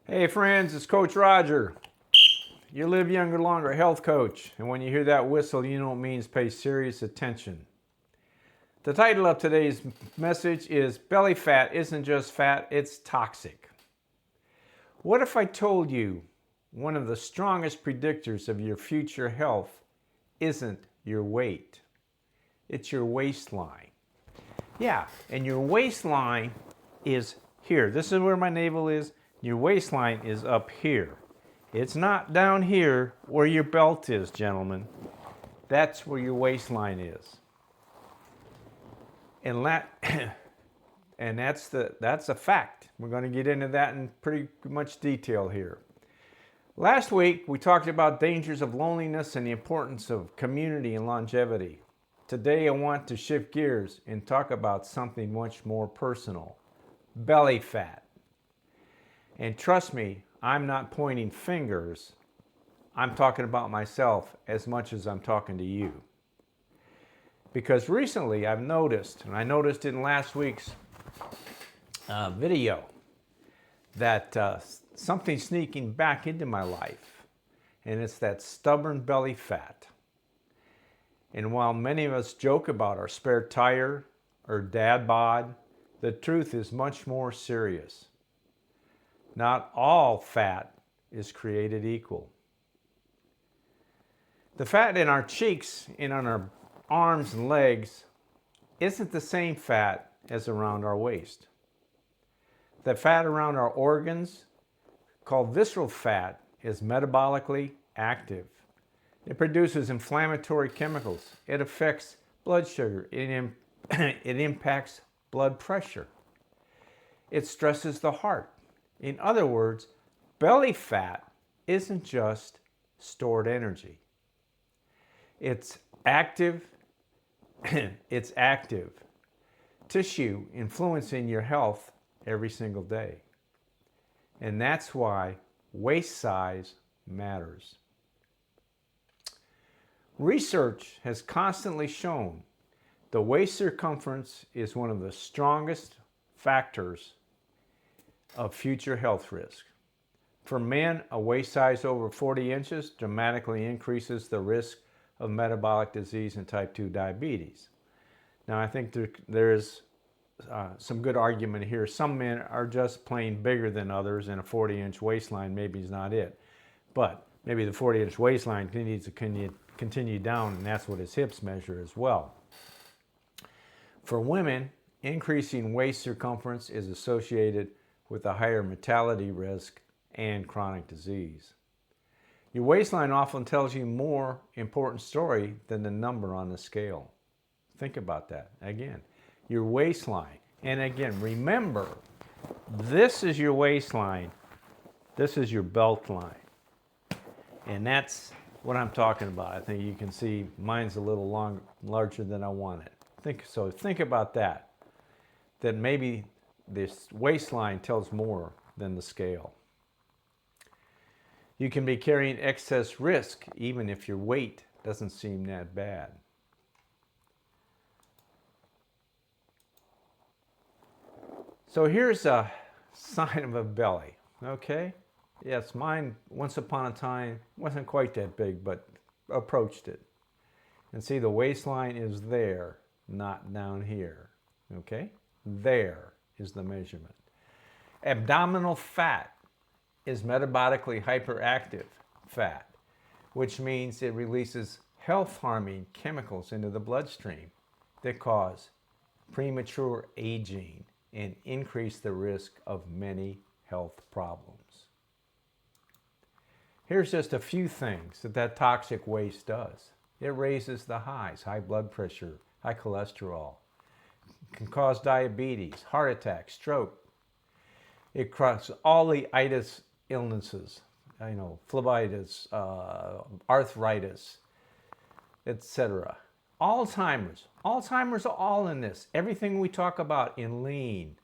Hey friends, it's Coach Roger. You live younger, longer, health coach. And when you hear that whistle, you know it means pay serious attention. The title of today's message is Belly Fat Isn't Just Fat, It's Toxic. What if I told you one of the strongest predictors of your future health isn't your weight? It's your waistline. Yeah, and your waistline is here. This is where my navel is. Your waistline is up here. It's not down here where your belt is, gentlemen. That's where your waistline is. And that's a fact. We're going to get into that in pretty much detail here. Last week, we talked about dangers of loneliness and the importance of community and longevity. Today, I want to shift gears and talk about something much more personal: belly fat. And trust me, I'm not pointing fingers. I'm talking about myself as much as I'm talking to you. Because recently I've noticed, and I noticed in last week's video, that something's sneaking back into my life. And it's that stubborn belly fat. And while many of us joke about our spare tire or dad bod, the truth is much more serious. Not all fat is created equal. The fat in our cheeks and on our arms and legs isn't the same fat as around our waist. The fat around our organs, called visceral fat, is metabolically active. It produces inflammatory chemicals. It affects blood sugar. It impacts blood pressure. It stresses the heart. In other words, belly fat isn't just stored energy. It's active tissue influencing your health every single day. And that's why waist size matters. Research has constantly shown the waist circumference is one of the strongest factors of future health risk. For men, a waist size over 40 inches dramatically increases the risk of metabolic disease and type 2 diabetes. Now, I think there is some good argument here. Some men are just plain bigger than others, and a 40-inch waistline maybe is not it. But maybe the 40-inch waistline needs to continue down, and that's what his hips measure as well. For women, increasing waist circumference is associated with a higher mortality risk and chronic disease. Your waistline often tells you more important story than the number on the scale. Think about that. Again, your waistline. And again, remember, this is your waistline. This is your belt line. And that's what I'm talking about. I think you can see mine's a little larger than I want it. Think about that. That maybe this waistline tells more than the scale. You can be carrying excess risk even if your weight doesn't seem that bad. So here's a sign of a belly, okay? Yes, mine once upon a time wasn't quite that big, but approached it. And see, the waistline is there, not down here, okay? There is the measurement. Abdominal fat is metabolically hyperactive fat, which means it releases health-harming chemicals into the bloodstream that cause premature aging and increase the risk of many health problems. Here's just a few things that toxic waste does. It raises the highs, high blood pressure, high cholesterol. It can cause diabetes, heart attack, stroke. It causes all the itis illnesses, phlebitis, arthritis, etc. Alzheimer's are all in this. Everything we talk about in lean,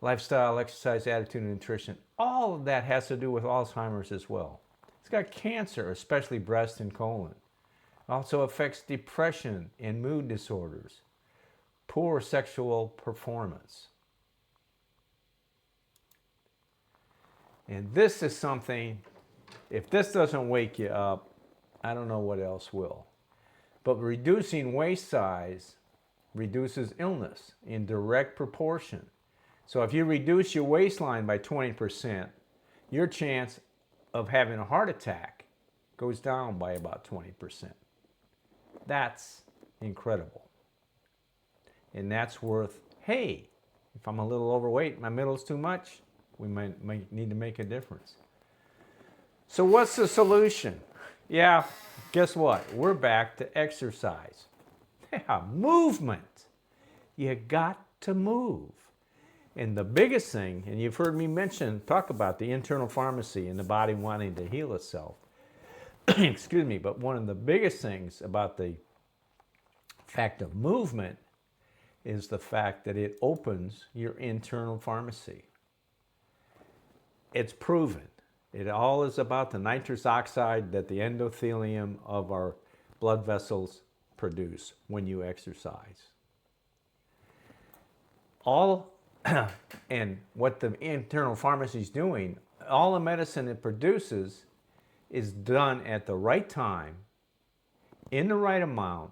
lifestyle, exercise, attitude, and nutrition, all of that has to do with Alzheimer's as well. It's got cancer, especially breast and colon. It also affects depression and mood disorders, poor sexual performance. And this is something, if this doesn't wake you up, I don't know what else will. But reducing waist size reduces illness in direct proportion. So if you reduce your waistline by 20%, your chance of having a heart attack goes down by about 20%. That's incredible. And that's worth, hey, if I'm a little overweight, my middle's too much, we might need to make a difference. So what's the solution? Yeah, guess what? We're back to exercise. Yeah, movement. You got to move. And the biggest thing, and you've heard me talk about the internal pharmacy and the body wanting to heal itself. Excuse me, but one of the biggest things about the fact of movement is the fact that it opens your internal pharmacy. It's proven. It all is about the nitrous oxide that the endothelium of our blood vessels produce when you exercise. And what the internal pharmacy is doing, all the medicine it produces is done at the right time, in the right amount.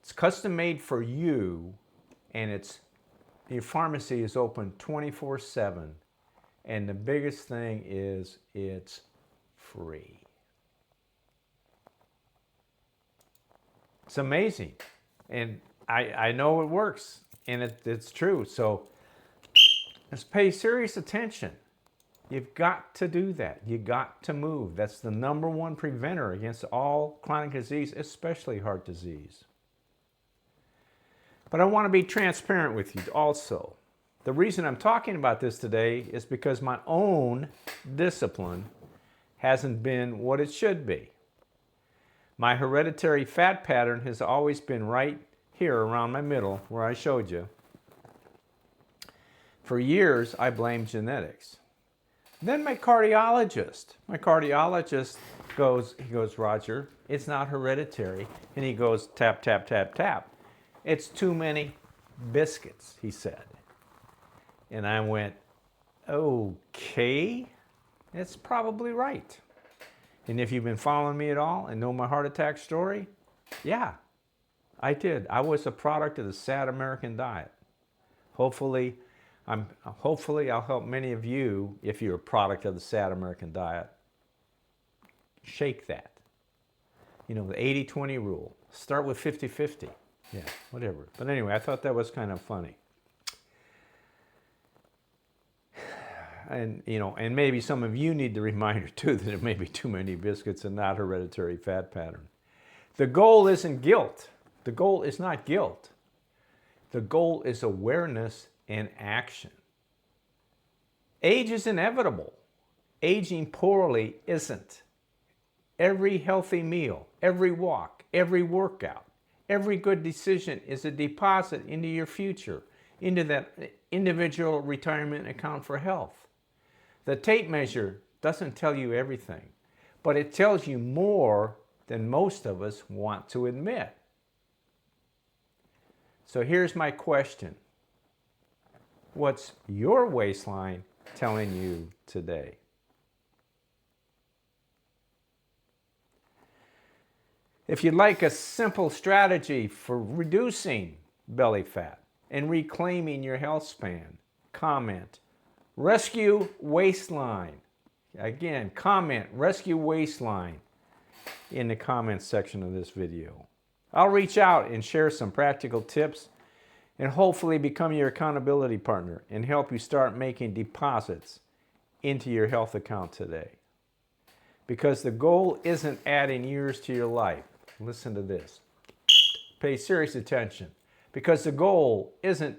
It's custom made for you, and your pharmacy is open 24/7. And the biggest thing is it's free. It's amazing. And I know it works, and it's true. So let's pay serious attention. You've got to do that. You got to move. That's the number one preventer against all chronic disease, especially heart disease. But I want to be transparent with you also. The reason I'm talking about this today is because my own discipline hasn't been what it should be. My hereditary fat pattern has always been right here around my middle, where I showed you. For years, I blamed genetics. Then my cardiologist goes, Roger, it's not hereditary. And he goes, tap, tap, tap, tap. It's too many biscuits, he said. And I went, okay, that's probably right. And if you've been following me at all and know my heart attack story, yeah, I did. I was a product of the sad American diet. Hopefully I'll help many of you, if you're a product of the sad American diet, shake that. You know, the 80-20 rule. Start with 50-50. Yeah, whatever. But anyway, I thought that was kind of funny. And, you know, and maybe some of you need the reminder too that it may be too many biscuits and not hereditary fat pattern. The goal isn't guilt. The goal is not guilt. The goal is awareness and action. Age is inevitable. Aging poorly isn't. Every healthy meal, every walk, every workout, every good decision is a deposit into your future, into that individual retirement account for health. The tape measure doesn't tell you everything, but it tells you more than most of us want to admit. So here's my question. What's your waistline telling you today? If you'd like a simple strategy for reducing belly fat and reclaiming your health span, comment, rescue waistline. Again, comment, rescue waistline in the comments section of this video. I'll reach out and share some practical tips and hopefully become your accountability partner and help you start making deposits into your health account today. Because the goal isn't adding years to your life. Listen to this. Pay serious attention. Because the goal isn't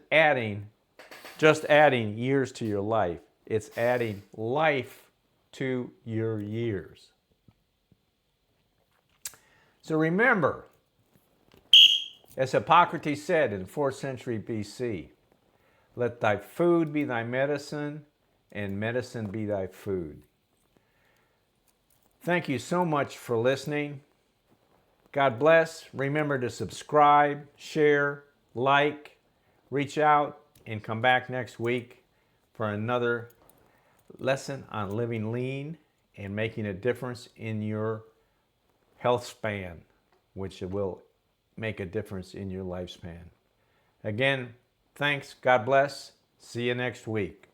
just adding years to your life. It's adding life to your years. So remember, as Hippocrates said in the 4th century BC, let thy food be thy medicine, and medicine be thy food. Thank you so much for listening. God bless. Remember to subscribe, share, like, reach out, and come back next week for another lesson on living lean and making a difference in your health span, which will make a difference in your lifespan. Again, thanks. God bless. See you next week.